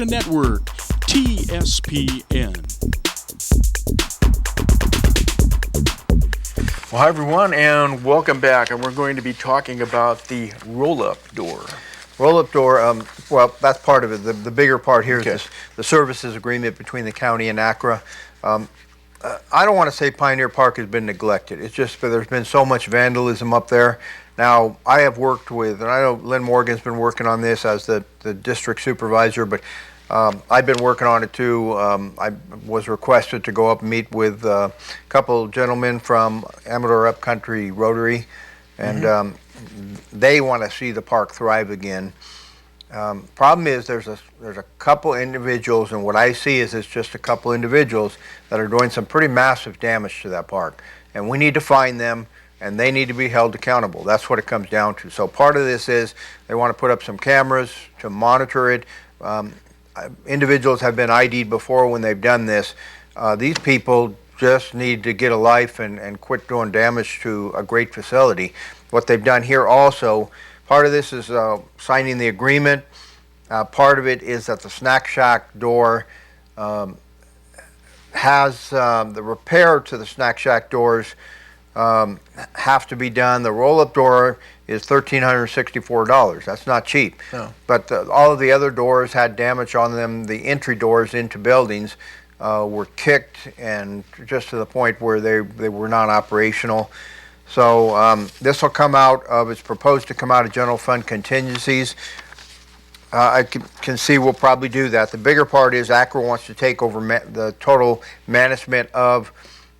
Network, TSPN. Well, hi everyone, and welcome back. And we're going to be talking about the roll-up door. Roll-up door, well, that's part of it. The bigger part here Okay. is the services agreement between the county and ACRA. I don't want to say Pioneer Park has been neglected. It's just that there's been so much vandalism up there. Now, I have worked with, and I know Lynn Morgan's been working on this as the district supervisor, but I've been working on it too. I was requested to go up and meet with a couple gentlemen from Amador Upcountry Rotary, and they want to see the park thrive again. Problem is there's a couple individuals, and what I see is it's just a couple individuals that are doing some pretty massive damage to that park, and we need to find them, and they need to be held accountable. That's what it comes down to. So part of this is they want to put up some cameras to monitor it. Individuals have been ID'd before when they've done this. These people just need to get a life and quit doing damage to a great facility. What they've done here also, part of this is signing the agreement. Part of it is that the snack shack door has the repair to the snack shack doors have to be done. The roll-up door is $1,364. That's not cheap. No. But all of the other doors had damage on them. The entry doors into buildings were kicked, and just to the point where they were not operational. So this will come out of, it's proposed to come out of general fund contingencies. I can see we'll probably do that. The bigger part is ACRA wants to take over the total management of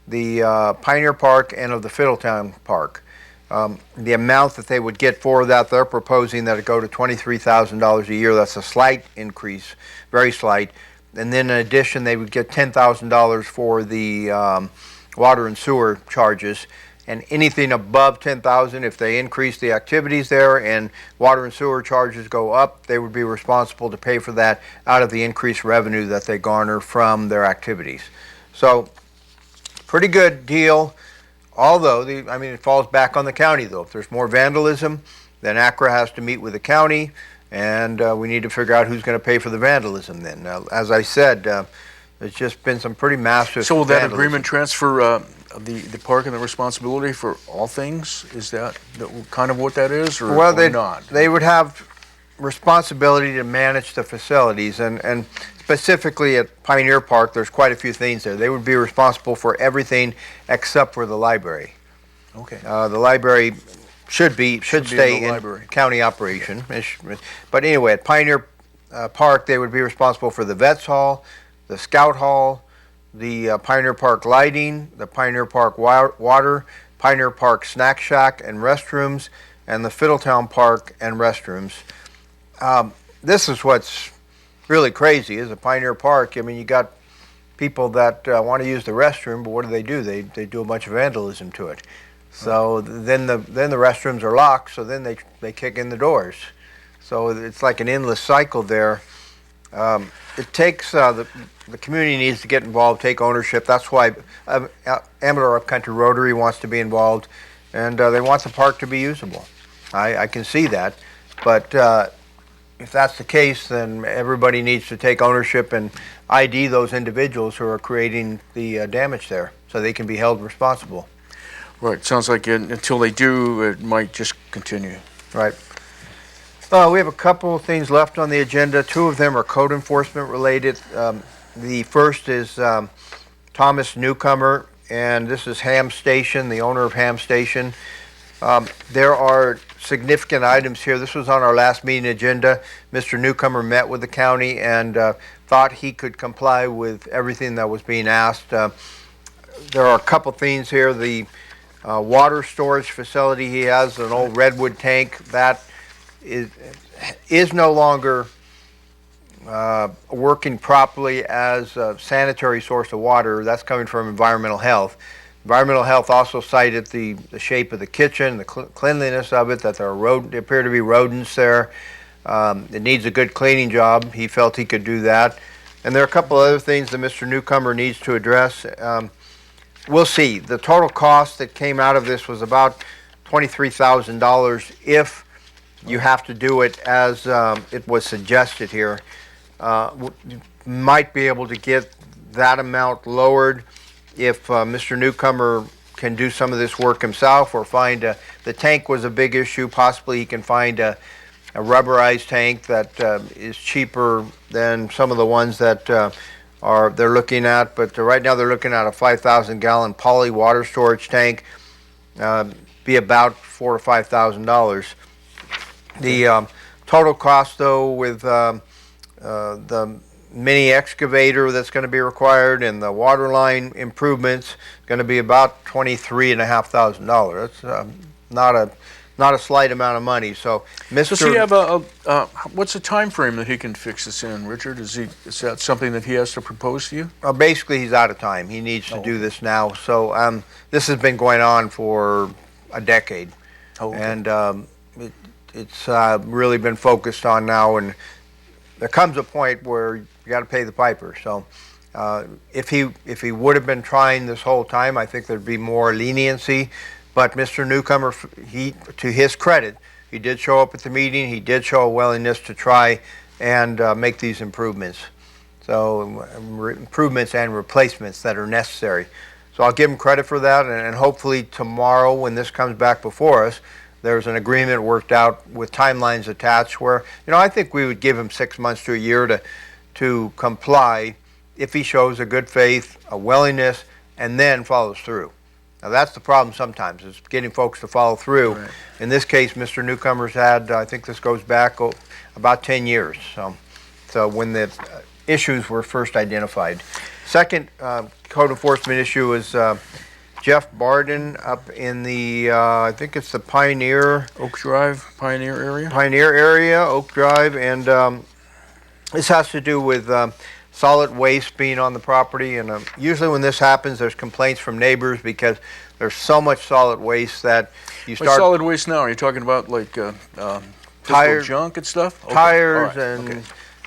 the Pioneer Park and of the Fiddletown Park. The amount that they would get for that, they're proposing that it go to $23,000 a year. That's a slight increase, very slight. And then in addition, they would get $10,000 for the water and sewer charges. And anything above $10,000, if they increase the activities there and water and sewer charges go up, they would be responsible to pay for that out of the increased revenue that they garner from their activities. So, pretty good deal. Although, it falls back on the county though. If there's more vandalism, then ACRA has to meet with the county, and we need to figure out who's going to pay for the vandalism then. Now, as I said, there's just been some pretty massive So will that vandalism. agreement transfer the park and the responsibility for all things? Is that kind of what that is, or, Well, or not? they would have responsibility to manage the facilities, and specifically at Pioneer Park, there's quite a few things there. They would be responsible for everything except for the library. Okay. The library should stay the in library. county operation. But anyway, at Pioneer Park, they would be responsible for the Vets Hall, the Scout Hall, the Pioneer Park lighting, the Pioneer Park water, Pioneer Park snack shack and restrooms, and the Fiddletown Park and restrooms. This is what's really crazy is a Pioneer Park. You got people that want to use the restroom, but what do? They do a bunch of vandalism to it. So then the restrooms are locked, so then they kick in the doors. So it's like an endless cycle there. It takes the community needs to get involved, take ownership. That's why Amador Upcountry Rotary wants to be involved, and they want the park to be usable. I can see that, but if that's the case, then everybody needs to take ownership and ID those individuals who are creating the damage there, so they can be held responsible. Right. Sounds like until they do, it might just continue. Right. We have a couple of things left on the agenda. Two of them are code enforcement related. The first is Thomas Newcomer, and this is Ham Station, the owner of Ham Station. There are significant items here. This was on our last meeting agenda. Mr. Newcomer met with the county and thought he could comply with everything that was being asked. There are a couple things here. The water storage facility he has, an old redwood tank, that is no longer working properly as a sanitary source of water. That's coming from environmental health. Environmental health also cited the shape of the kitchen, the cleanliness of it, that there appear to be rodents there. It needs a good cleaning job. He felt he could do that. And there are a couple other things that Mr. Newcomer needs to address. We'll see. The total cost that came out of this was about $23,000 if you have to do it as it was suggested here. might be able to get that amount lowered if Mr. Newcomer can do some of this work himself, or find the tank was a big issue. Possibly he can find a rubberized tank that is cheaper than some of the ones that they're looking at. But right now they're looking at a 5,000 gallon poly water storage tank, be about $4,000 to $5,000. The total cost, though, with the mini excavator that's going to be required and the water line improvements, going to be about $23,500. That's not a slight amount of money. So, Mr. Does he have what's the time frame that he can fix this in, Richard? Is that something that he has to propose to you? Basically, he's out of time. He needs to do this now. So this has been going on for a decade, and it's really been focused on now. And there comes a point where you got to pay the piper. So if he would have been trying this whole time, I think there'd be more leniency. But Mr. Newcomer, to his credit, he did show up at the meeting. He did show a willingness to try and make these improvements. So improvements and replacements that are necessary. So I'll give him credit for that, and hopefully tomorrow when this comes back before us, there's an agreement worked out with timelines attached where, I think we would give him 6 months to a year to comply if he shows a good faith, a willingness, and then follows through. Now that's the problem sometimes, is getting folks to follow through. Right. In this case, Mr. Newcomer's had, I think this goes back about 10 years. So when the issues were first identified. Second code enforcement issue is Jeff Barden up in the, I think it's the Oak Drive, Pioneer area? Pioneer area, Oak Drive, and this has to do with solid waste being on the property. And usually when this happens, there's complaints from neighbors because there's so much solid waste that you start... Like solid waste now, are you talking about like tires, junk and stuff? Okay. Tires, right.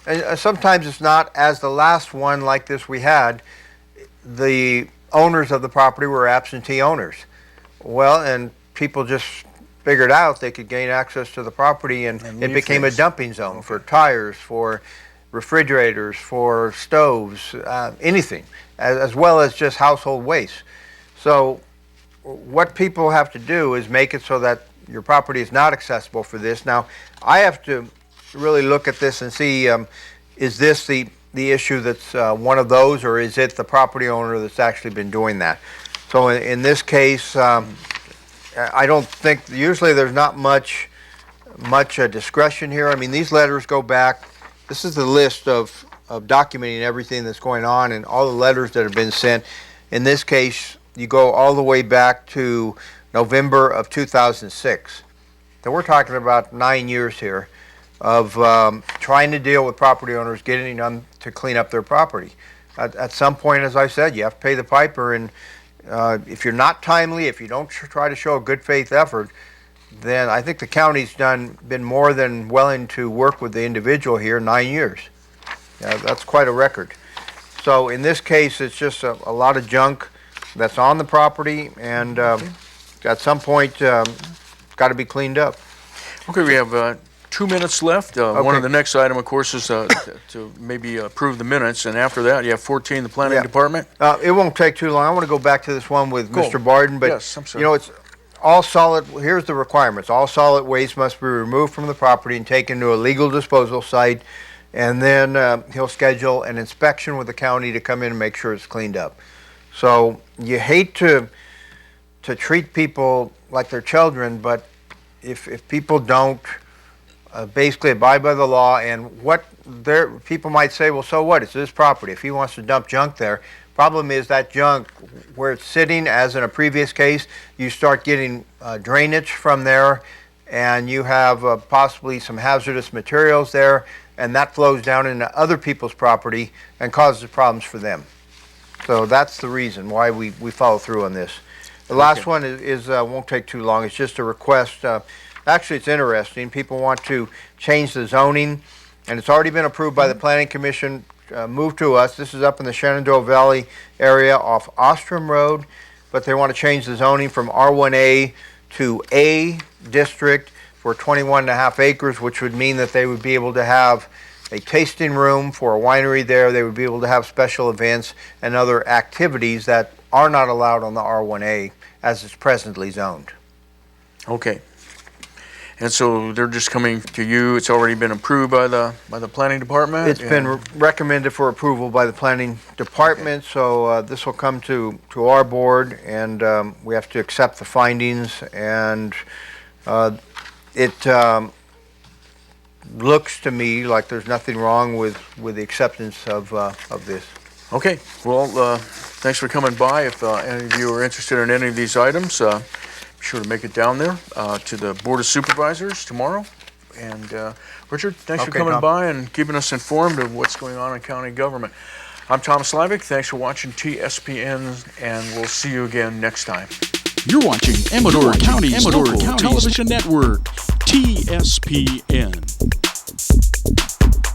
and sometimes it's not, as the last one like this we had, the owners of the property were absentee owners. Well, and people just figured out they could gain access to the property, and it became a dumping zone for tires, for refrigerators, for stoves, anything, as well as just household waste. So what people have to do is make it so that your property is not accessible for this. Now, I have to really look at this and see, is this the issue that's one of those, or is it the property owner that's actually been doing that? So in this case, I don't think, usually there's not much discretion here. I mean, these letters go back. This is the list of documenting everything that's going on and all the letters that have been sent. In this case, you go all the way back to November of 2006. So we're talking about 9 years here of trying to deal with property owners, getting them to clean up their property. At some point, as I said, you have to pay the piper, and if you're not timely, if you don't try to show a good faith effort, then I think the county's been more than willing to work with the individual here 9 years. That's quite a record. So in this case, it's just a lot of junk that's on the property, and at some point, got to be cleaned up. Okay, we have 2 minutes left. Okay. One of the next item, of course, is to maybe approve the minutes, and after that, you have 14, the planning department. It won't take too long. I want to go back to this one with Mr. Barden, but yes, I'm sorry. it's all solid. Here's the requirements. All solid waste must be removed from the property and taken to a legal disposal site, and then he'll schedule an inspection with the county to come in and make sure it's cleaned up. So you hate to treat people like they're children, but if people don't basically abide by the law, and people might say, well, so what? It's his property. If he wants to dump junk there, problem is that junk, where it's sitting, as in a previous case, you start getting drainage from there, and you have possibly some hazardous materials there, and that flows down into other people's property and causes problems for them. So that's the reason why we follow through on this. The last one is won't take too long. It's just a request. Actually, it's interesting. People want to change the zoning, and it's already been approved by the Planning Commission. Moved to us. This is up in the Shenandoah Valley area off Ostrom Road, but they want to change the zoning from R1A to A district for 21.5 acres, which would mean that they would be able to have a tasting room for a winery there. They would be able to have special events and other activities that are not allowed on the R1A as it's presently zoned. Okay. And so they're just coming to you, it's already been approved by the planning department? It's been recommended for approval by the planning department, so this will come to our board, and we have to accept the findings, and it looks to me like there's nothing wrong with the acceptance of this. Okay, well, thanks for coming by. If any of you are interested in any of these items, be sure to make it down there to the Board of Supervisors tomorrow. And Richard, thanks for coming by and keeping us informed of what's going on in county government. I'm Tom Slavic. Thanks for watching TSPN, and we'll see you again next time. You're watching Amador County's local television network, TSPN.